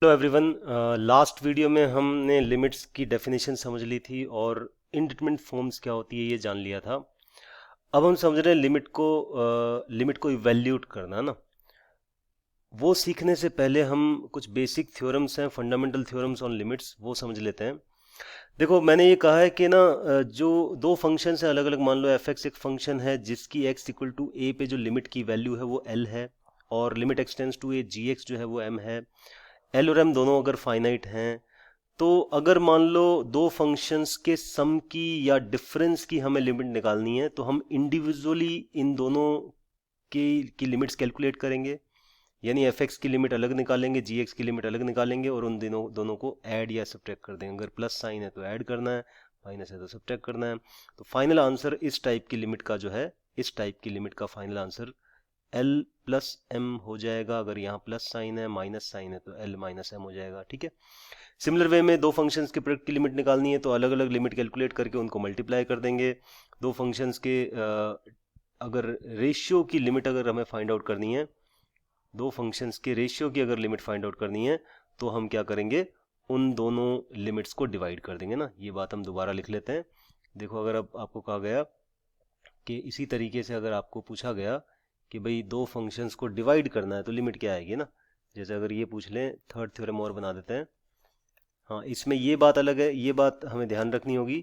Hello everyone. Last video में हमने limits की डेफिनेशन समझ ली थी और इंडिटरमिनेट फॉर्म्स क्या होती है ये जान लिया था। अब हम समझ रहे हैं लिमिट को इवैल्यूएट करना ना। वो सीखने से पहले हम कुछ बेसिक थ्योरम्स हैं, फंडामेंटल थ्योरम्स ऑन लिमिट्स, वो समझ लेते हैं। देखो, मैंने ये कहा है कि ना जो दो फंक्शंस हैं अलग अलग, मान लो एफ एक्स एक फंक्शन है जिसकी एक्स इक्वल टू ए पे जो लिमिट की वैल्यू है वो एल है, और limit x tends to A G X जो है वो एम है। एल और एम दोनों अगर फाइनाइट हैं, तो अगर मान लो दो फंक्शंस के सम की या डिफरेंस की हमें लिमिट निकालनी है, तो हम इंडिविजुअली इन दोनों की लिमिट्स कैलकुलेट करेंगे। यानी एफ एक्स की लिमिट अलग निकालेंगे, जी एक्स की लिमिट अलग निकालेंगे, और उन दोनों को ऐड या सब्ट्रैक्ट कर देंगे। अगर प्लस साइन है तो ऐड करना है, माइनस है तो सब्ट्रैक्ट करना है। तो फाइनल आंसर इस टाइप की लिमिट का जो है, इस टाइप की लिमिट का final answer L plus M हो जाएगा। अगर यहाँ प्लस साइन है, माइनस साइन है, तो एल माइनस एम हो जाएगा। ठीक है। सिमिलर वे में दो फंक्शंस के प्रोडक्ट की लिमिट निकालनी है, तो अलग अलग लिमिट कैलकुलेट करके उनको मल्टीप्लाई कर देंगे। दो फंक्शंस के अगर रेशियो की लिमिट अगर हमें फाइंड आउट करनी है, दो फंक्शंस के रेशियो की अगर लिमिट फाइंड आउट करनी है, तो हम क्या करेंगे, उन दोनों लिमिट्स को डिवाइड कर देंगे ना। ये बात हम दोबारा लिख लेते हैं। देखो, अगर अब आपको कहा गया कि इसी तरीके से अगर आपको पूछा गया कि भाई दो फंक्शंस को डिवाइड करना है, तो लिमिट क्या आएगी ना। जैसे अगर ये पूछ लें, थर्ड थ्योरम और बना देते हैं। हाँ, इसमें ये बात अलग है, ये बात हमें ध्यान रखनी होगी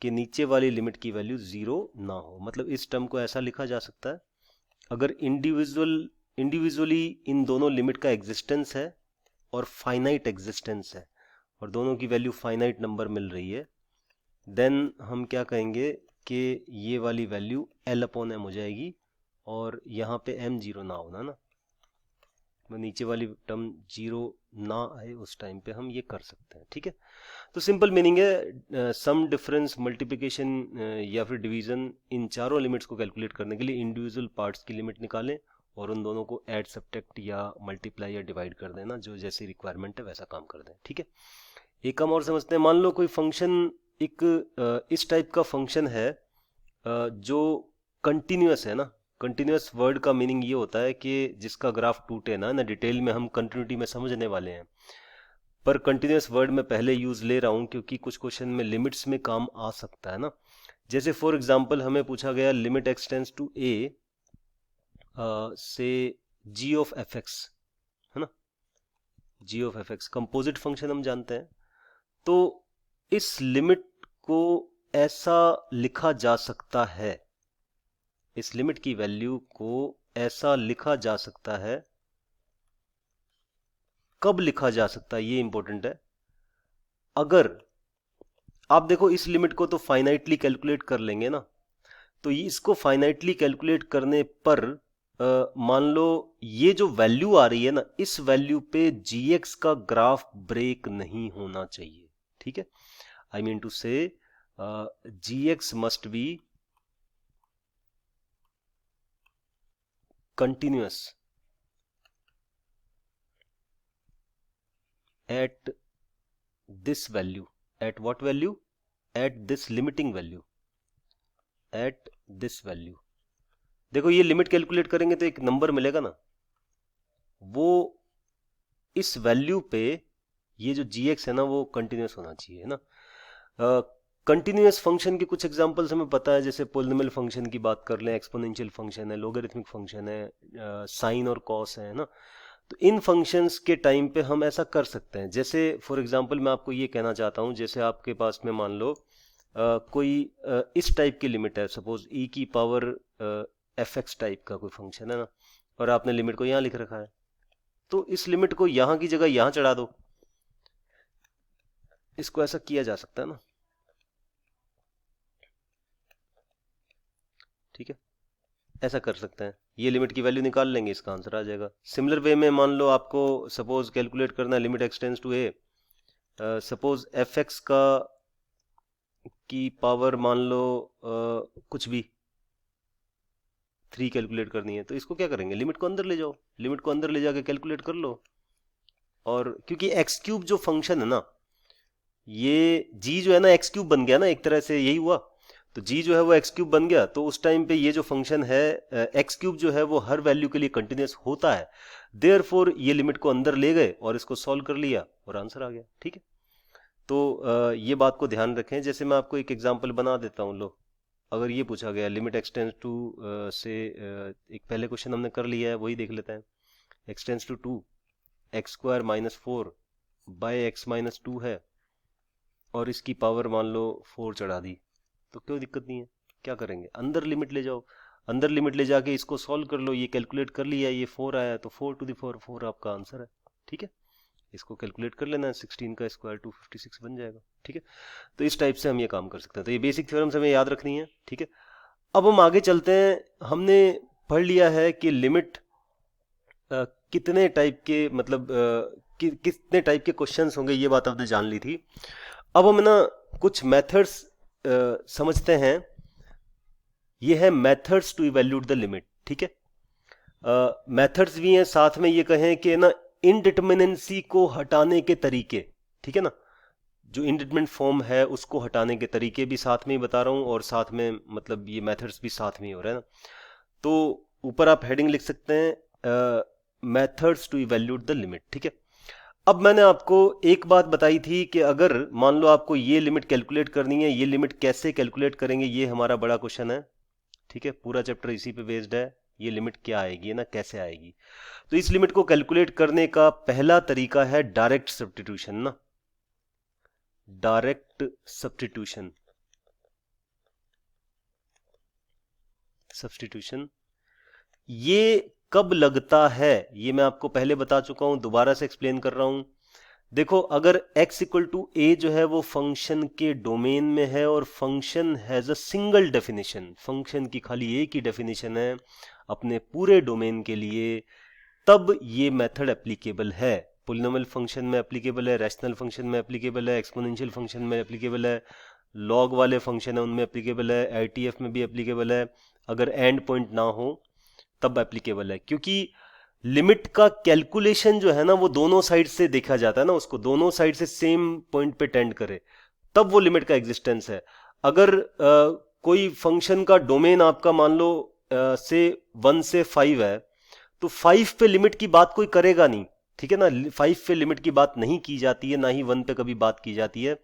कि नीचे वाली लिमिट की वैल्यू ज़ीरो ना हो। मतलब इस टर्म को ऐसा लिखा जा सकता है, अगर इंडिविजुअली इन दोनों लिमिट का एग्जिस्टेंस है और फाइनाइट एग्जिस्टेंस है, और दोनों की वैल्यू फाइनाइट नंबर मिल रही है, देन हम क्या कहेंगे कि ये वाली वैल्यू एल अपॉन एम हो जाएगी, और यहाँ पे एम जीरो ना होना ना, नीचे वाली टर्म जीरो ना आए, उस टाइम पे हम ये कर सकते हैं। ठीक है। तो सिंपल मीनिंग है, सम, डिफरेंस, मल्टीप्लिकेशन या फिर डिवीजन, इन चारों लिमिट्स को कैलकुलेट करने के लिए इंडिविजुअल पार्ट्स की लिमिट निकालें और उन दोनों को ऐड, सब्ट्रैक्ट या मल्टीप्लाई या डिवाइड कर देना, जो जैसी रिक्वायरमेंट है वैसा काम कर दें। ठीक है। एक काम और समझते हैं। मान लो कोई फंक्शन एक इस टाइप का फंक्शन है जो कंटिन्यूअस है ना। कंटिन्यूअस वर्ड का मीनिंग ये होता है कि जिसका ग्राफ टूटे ना ना। डिटेल में हम कंटिन्यूटी में समझने वाले हैं, पर कंटिन्यूअस वर्ड में पहले यूज ले रहा हूं क्योंकि कुछ क्वेश्चन में लिमिट्स में काम आ सकता है ना। जैसे फॉर एग्जांपल हमें पूछा गया लिमिट एक्सटेंड्स टू ए से जी ऑफ एफ एक्स, है ना। G of f x composite function हम जानते हैं। तो इस लिमिट को ऐसा लिखा जा सकता है, इस लिमिट की वैल्यू को ऐसा लिखा जा सकता है। कब लिखा जा सकता है ये इंपॉर्टेंट है। अगर आप देखो, इस लिमिट को तो फाइनाइटली कैलकुलेट कर लेंगे ना, तो ये इसको फाइनाइटली कैलकुलेट करने पर मान लो ये जो वैल्यू आ रही है ना, इस वैल्यू पे जीएक्स का ग्राफ ब्रेक नहीं होना चाहिए। ठीक है। आई मीन टू से GX must be continuous at this value, at what value, at this limiting value, at this value। देखो, ये लिमिट कैलकुलेट करेंगे तो एक नंबर मिलेगा ना, वो इस वैल्यू पे ये जो gx है ना वो कंटिन्यूअस होना चाहिए ना। कंटिन्यूअस फंक्शन के कुछ एग्जांपल्स हमें पता है, जैसे पोलिनोमियल फंक्शन की बात कर लें, एक्सपोनेंशियल फंक्शन है, लोगरिथमिक फंक्शन है, साइन और कॉस है ना। तो इन फंक्शंस के टाइम पे हम ऐसा कर सकते हैं। जैसे फॉर एग्जांपल मैं आपको ये कहना चाहता हूँ, जैसे आपके पास में मान लो कोई इस टाइप की लिमिट है, सपोज e की पावर एफ एक्स टाइप का कोई फंक्शन है ना, और आपने लिमिट को यहाँ लिख रखा है, तो इस लिमिट को यहाँ की जगह यहाँ चढ़ा दो। इसको ऐसा किया जा सकता है ना। ठीक है, ऐसा कर सकते हैं। ये लिमिट की वैल्यू निकाल लेंगे, इसका आंसर आ जाएगा। सिमिलर वे में मान लो आपको सपोज कैलकुलेट करना है limit x tends to A, suppose F X का की पावर मान लो कुछ भी 3 कैलकुलेट करनी है, तो इसको क्या करेंगे, लिमिट को अंदर ले जाओ, लिमिट को अंदर ले जाके कैलकुलेट कर लो। और क्योंकि एक्स क्यूब जो फंक्शन है ना, ये जी जो है ना एक्स क्यूब बन गया ना, एक तरह से यही हुआ। तो g जो है वो एक्स क्यूब बन गया, तो उस टाइम पे ये जो फंक्शन है एक्स क्यूब जो है वो हर वैल्यू के लिए कंटिन्यूस होता है, देयरफॉर ये लिमिट को अंदर ले गए और इसको सॉल्व कर लिया और आंसर आ गया। ठीक है, तो ये बात को ध्यान रखें। जैसे मैं आपको एक एग्जांपल बना देता हूँ, लो अगर ये पूछा गया लिमिट एक्सटेंड्स टू से एक पहले क्वेश्चन हमने कर लिया है, वही देख लेते हैं। X tends to 2 X square minus 4 by X minus 2 है और इसकी पावर मान लो 4 चढ़ा दी, तो कोई दिक्कत नहीं है। क्या करेंगे, अंदर लिमिट ले जाओ, अंदर लिमिट ले जाके इसको सॉल्व कर लो। ये कैलकुलेट कर लिया, ये 4 आया, तो 4 टू द पावर 4 आपका आंसर है। ठीक है, इसको कैलकुलेट कर लेना है, 16 का स्क्वायर 256 बन जाएगा। ठीक है, तो इस टाइप से हम ये काम कर सकते हैं। तो ये बेसिक थ्योरम्स हमें याद रखनी है। ठीक है, अब हम आगे चलते हैं। हमने पढ़ लिया है कि लिमिट कितने टाइप के, मतलब कितने टाइप के क्वेश्चंस होंगे, ये बात आपने जान ली थी। अब हम ना कुछ मेथड्स समझते हैं। ये है methods to evaluate the limit. ठीक है, मेथड्स भी हैं, साथ में ये कहें कि ना इनडिटरमिनेंसी को हटाने के तरीके। ठीक है ना, जो इनडिटरमिनेंट फॉर्म है उसको हटाने के तरीके भी साथ में ही बता रहा हूँ, और साथ में मतलब ये मेथड्स भी साथ में ही हो रहा है ना। तो ऊपर आप हेडिंग लिख सकते हैं methods to evaluate the limit. ठीक है, अब मैंने आपको एक बात बताई थी कि अगर मान लो आपको ये लिमिट कैलकुलेट करनी है, ये लिमिट कैसे कैलकुलेट करेंगे, ये हमारा बड़ा क्वेश्चन है। ठीक है, पूरा चैप्टर इसी पे बेस्ड है, ये लिमिट क्या आएगी ना, कैसे आएगी। तो इस लिमिट को कैलकुलेट करने का पहला तरीका है डायरेक्ट सब्स्टिट्यूशन ना, डायरेक्ट सब्स्टिट्यूशन। सब्स्टिट्यूशन ये कब लगता है, ये मैं आपको पहले बता चुका हूं, दोबारा से एक्सप्लेन कर रहा हूं। देखो, अगर x इक्वल टू ए जो है वो फंक्शन के डोमेन में है और function has a single definition, function की खाली एक ही डेफिनेशन है अपने पूरे डोमेन के लिए, तब ये मेथड एप्लीकेबल है। पोलिनोमियल फंक्शन में एप्लीकेबल है, रैशनल फंक्शन में एप्लीकेबल है, एक्सपोनेंशियल फंक्शन में एप्लीकेबल है, लॉग वाले फंक्शन है उनमें एप्लीकेबल है, आईटीएफ में भी एप्लीकेबल है। अगर एंड पॉइंट ना हो तब एप्लीकेबल है, क्योंकि लिमिट का कैलकुलेशन जो है ना वो दोनों साइड से देखा जाता है ना, उसको दोनों साइड से सेम पॉइंट पे टेंड करे तब वो लिमिट का एग्जिस्टेंस है। अगर कोई फंक्शन का डोमेन आपका मान लो से 1 से 5 है, तो 5 पे लिमिट की बात कोई करेगा नहीं। ठीक है ना, 5 पे लिमिट की बात नहीं की जाती है, ना ही 1 पे कभी बात की जाती है।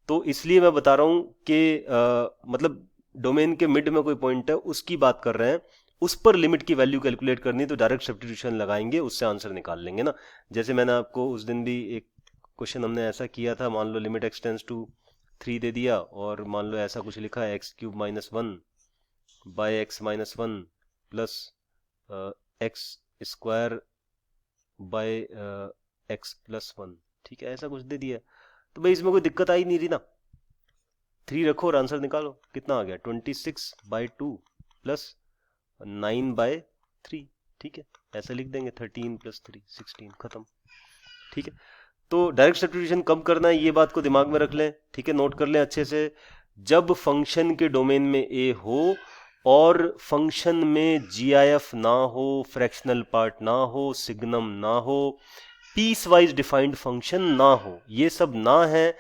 तो इसलिए मैं बता रहा हूं कि मतलब डोमेन के मिड में कोई पॉइंट है उसकी बात कर रहे हैं, उस पर लिमिट की वैल्यू कैलकुलेट करनी, तो डायरेक्ट सब्स्टिट्यूशन लगाएंगे, उससे आंसर निकाल लेंगे ना। जैसे मैंने आपको उस दिन भी एक क्वेश्चन हमने ऐसा किया था, मान लो लिमिट एक्सटेंड्स टू 3 दे दिया और मान लो ऐसा कुछ लिखा है X cube minus 1 by X minus 1 plus X square by X plus 1। ठीक है, ऐसा कुछ दे दिया, तो भाई इसमें कोई दिक्कत आई नहीं रही ना। 3 रखो और आंसर निकालो, कितना आ गया, 26/2 प्लस 9/3। ठीक है, ऐसा लिख देंगे, 13 + 3 16, खत्म। ठीक है, तो डायरेक्ट सब्स्टिट्यूशन कब करना है ये बात को दिमाग में रख लें। ठीक है, नोट कर लें अच्छे से। जब फंक्शन के डोमेन में ए हो और फंक्शन में जीआईएफ ना हो, फ्रैक्शनल पार्ट ना हो, सिग्नम ना हो, पीस वाइज डिफाइंड फंक्शन ना हो, ये सब ना है,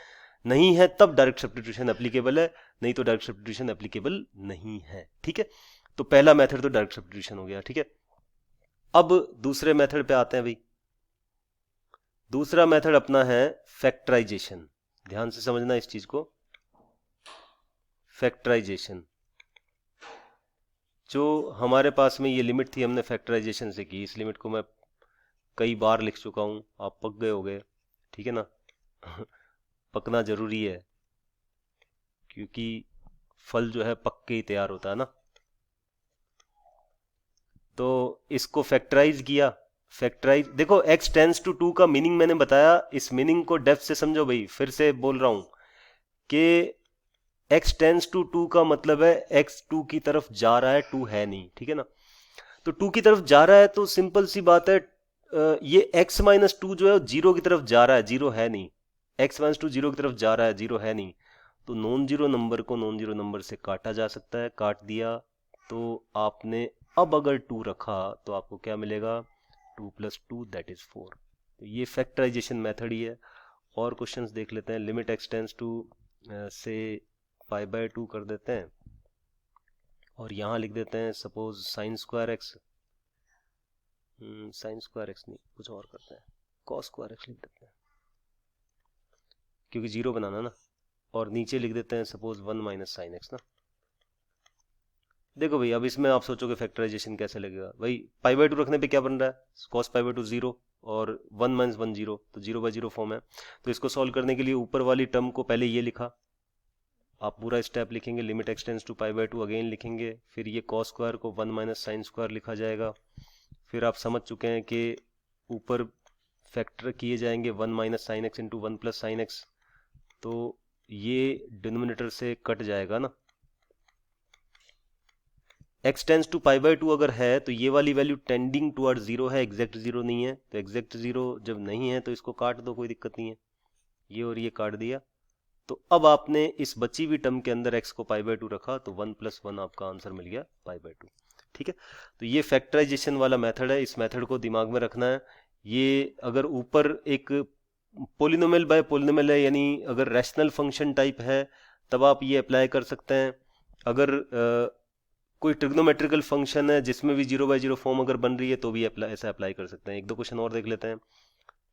नहीं है, तब डायरेक्ट सब्स्टिट्यूशन एप्लीकेबल है, नहीं तो डायरेक्ट सब्स्टिट्यूशन एप्लीकेबल नहीं है। ठीक है, तो पहला मेथड तो डायरेक्ट सब्स्टिट्यूशन हो गया। ठीक है, अब दूसरे मेथड पे आते हैं भाई। दूसरा मेथड अपना है फैक्टराइजेशन। ध्यान से समझना इस चीज को, फैक्टराइजेशन। जो हमारे पास में ये लिमिट थी, हमने फैक्टराइजेशन से की। इस लिमिट को मैं कई बार लिख चुका हूं, आप पक गए होंगे। ठीक है ना पकना जरूरी है, क्योंकि फल जो है पक के ही तैयार होता है ना। तो इसको फैक्टराइज किया, फैक्टराइज, देखो x टेंस टू 2 का मीनिंग मैंने बताया, इस मीनिंग को डेप्थ से समझो भाई। फिर से बोल रहा हूं कि x टेंस टू 2 का मतलब है x 2 की तरफ जा रहा है, 2 है नहीं। ठीक है ना, तो 2 की तरफ जा रहा है, तो सिंपल सी बात है, ये x माइनस 2 जो है 0 की तरफ जा रहा है, 0 है नहीं। x माइनस 2 0 की तरफ जा रहा है, 0 है नहीं, तो नॉन जीरो नंबर को नॉन जीरो नंबर से काटा जा सकता है। काट दिया तो आपने, अब अगर 2 रखा तो आपको क्या मिलेगा, 2 + 2 दैट इज 4। तो ये फैक्टराइजेशन मेथड ही है। और क्वेश्चंस देख लेते हैं। लिमिट एक्सटेंड्स टू से 5/2 कर देते हैं, और यहाँ लिख देते हैं suppose sine square x, sine square x नहीं, कुछ और करते हैं, कॉस स्क्वायर एक्स लिख देते हैं क्योंकि जीरो बनाना ना, और नीचे लिख देते हैं सपोज 1 माइनस साइन एक्स ना। देखो भाई अब इसमें आप सोचोगे फैक्टराइजेशन कैसे लगेगा, भाई पाई बाई टू रखने पे क्या बन रहा है, कॉस पाई बाई टू 0 और 1 माइनस 1 0, तो 0/0 फॉर्म है। तो इसको सॉल्व करने के लिए ऊपर वाली टर्म को पहले ये लिखा, आप पूरा स्टेप लिखेंगे, limit x tends to pi by two again लिखेंगे, फिर ये कॉस स्क्वायर को 1 माइनस साइन स्क्वायर लिखा जाएगा। फिर आप समझ चुके हैं कि ऊपर फैक्टर किए जाएंगे 1 minus sine X into 1 plus sine X, तो ये डिनोमिनेटर से कट जाएगा ना। x tends to pi by two अगर है तो ये वाली वैल्यू टेंडिंग टुवर्ड 0 है, एग्जैक्ट 0 नहीं है। तो एग्जैक्ट 0 जब नहीं है तो इसको काट दो, कोई दिक्कत नहीं है, ये और ये काट दिया। तो अब आपने इस बची हुई टर्म के अंदर x को पाई बाई टू रखा तो 1 + 1 आपका आंसर मिल गया पाई बाई टू। ठीक है, तो ये फैक्टराइजेशन वाला मेथड है, इस मेथड को दिमाग में रखना है। ये अगर ऊपर एक पोलिनोमियल बाय पोलिनोमियल है, यानी अगर रैशनल फंक्शन टाइप है तब आप ये अप्लाई कर सकते हैं। अगर कोई ट्रिग्नोमेट्रिकल फंक्शन है जिसमें भी 0/0 फॉर्म अगर बन रही है तो भी ऐसा अप्लाई कर सकते हैं। एक दो क्वेश्चन और देख लेते हैं,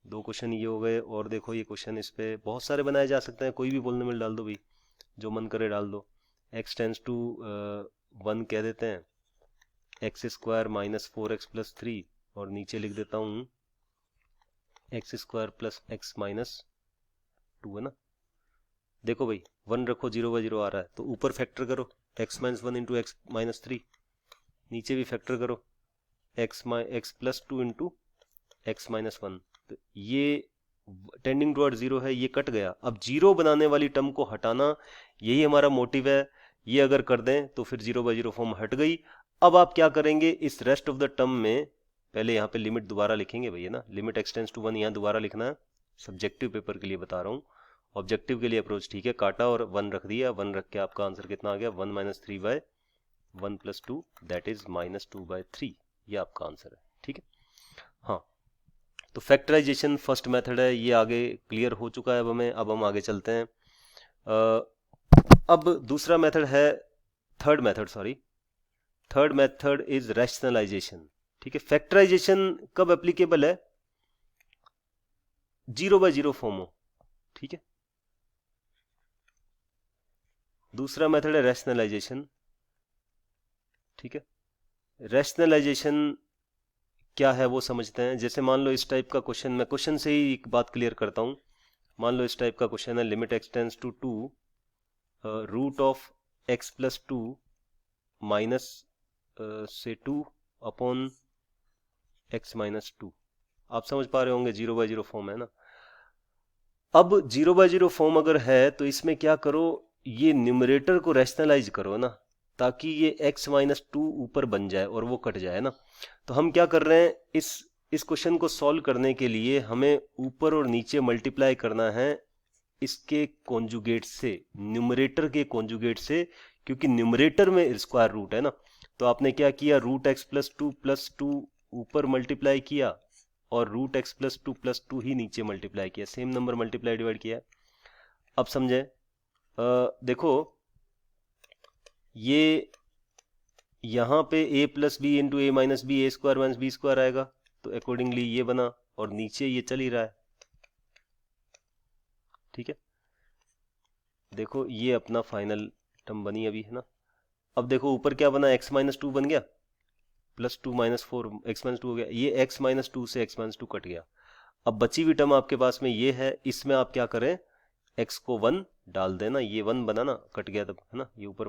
दो क्वेश्चन ये हो गए, और देखो ये क्वेश्चन, इस पे बहुत सारे बनाए जा सकते हैं, कोई भी पोलिनोमियल डाल दो भाई, जो मन करे डाल दो। x टेंड्स टू 1 कह देते हैं, x² माइनस 4x प्लस 3, और नीचे लिख देता हूँ x² प्लस x माइनस 2 है ना। देखो भाई 1 रखो, 0/0 आ रहा है, तो ऊपर फैक्टर करो x minus 1 into x minus 3, नीचे भी फैक्टर करो x plus 2 into x minus 1। तो ये टेंडिंग टुवर्ड 0 है, ये कट गया। अब 0 बनाने वाली टर्म को हटाना, यही हमारा मोटिव है। ये अगर कर दें तो फिर 0/0 फॉर्म हट गई। अब आप क्या करेंगे, इस रेस्ट ऑफ द टर्म में पहले यहाँ पे लिमिट दोबारा लिखेंगे भैया ना, लिमिट एक्सटेंड्स टू 1 यहाँ दोबारा लिखना है, सब्जेक्टिव पेपर के लिए बता रहा हूँ। ऑब्जेक्टिव के लिए अप्रोच ठीक है, काटा और 1 रख दिया, 1 रख के आपका आंसर कितना आ गया, 1 माइनस 3/1 प्लस 2 दैट इज -2/3, ये आपका आंसर है। ठीक है, हाँ, तो फैक्टराइजेशन फर्स्ट मेथड है, ये आगे क्लियर हो चुका है अब हम आगे चलते हैं। अब दूसरा मेथड है, थर्ड मेथड इज रैशनलाइजेशन। ठीक है, फैक्टराइजेशन कब एप्लीकेबल है, 0/0 फॉर्म हो। ठीक है, दूसरा मेथड है रैशनलाइजेशन। ठीक है, रैशनलाइजेशन क्या है वो समझते हैं। जैसे मान लो इस टाइप का क्वेश्चन, मैं क्वेश्चन से ही एक बात क्लियर करता हूं। मान लो इस टाइप का क्वेश्चन है, limit x tends to 2 root of x plus 2 minus से 2 अपॉन x माइनस 2। आप समझ पा रहे होंगे 0/0 फॉर्म है ना। अब 0/0 फॉर्म अगर है तो इसमें क्या करो, ये न्यूमरेटर को रैशनलाइज करो ना, ताकि ये x माइनस 2 ऊपर बन जाए और वो कट जाए ना। तो हम क्या कर रहे हैं, इस क्वेश्चन को सॉल्व करने के लिए हमें ऊपर और नीचे मल्टीप्लाई करना है इसके कॉन्जुगेट से, न्यूमरेटर के कॉन्जुगेट से, क्योंकि न्यूमरेटर में स्क्वायर रूट है ना। तो आपने क्या किया, रूट एक्स प्लस टू ऊपर मल्टीप्लाई किया और रूट एक्स प्लस टू ही नीचे मल्टीप्लाई किया, सेम नंबर मल्टीप्लाई डिवाइड किया। अब समझे, देखो ये यहाँ पे a plus B into A minus B, A square minus B square आएगा, तो अकॉर्डिंगली ये बना, और नीचे ये चल ही रहा है। ठीक है, देखो ये अपना फाइनल टर्म बनी अभी है ना। अब देखो ऊपर क्या बना, x माइनस 2 बन गया, प्लस 2 माइनस 4, x माइनस 2 हो गया, ये x माइनस 2 से x माइनस 2 कट गया। अब बची हुई टर्म आपके पास में ये है, इसमें आप क्या करें, x को 1 डाल देना, ये 1 बना ना, कट गया तब है ना, ये ऊपर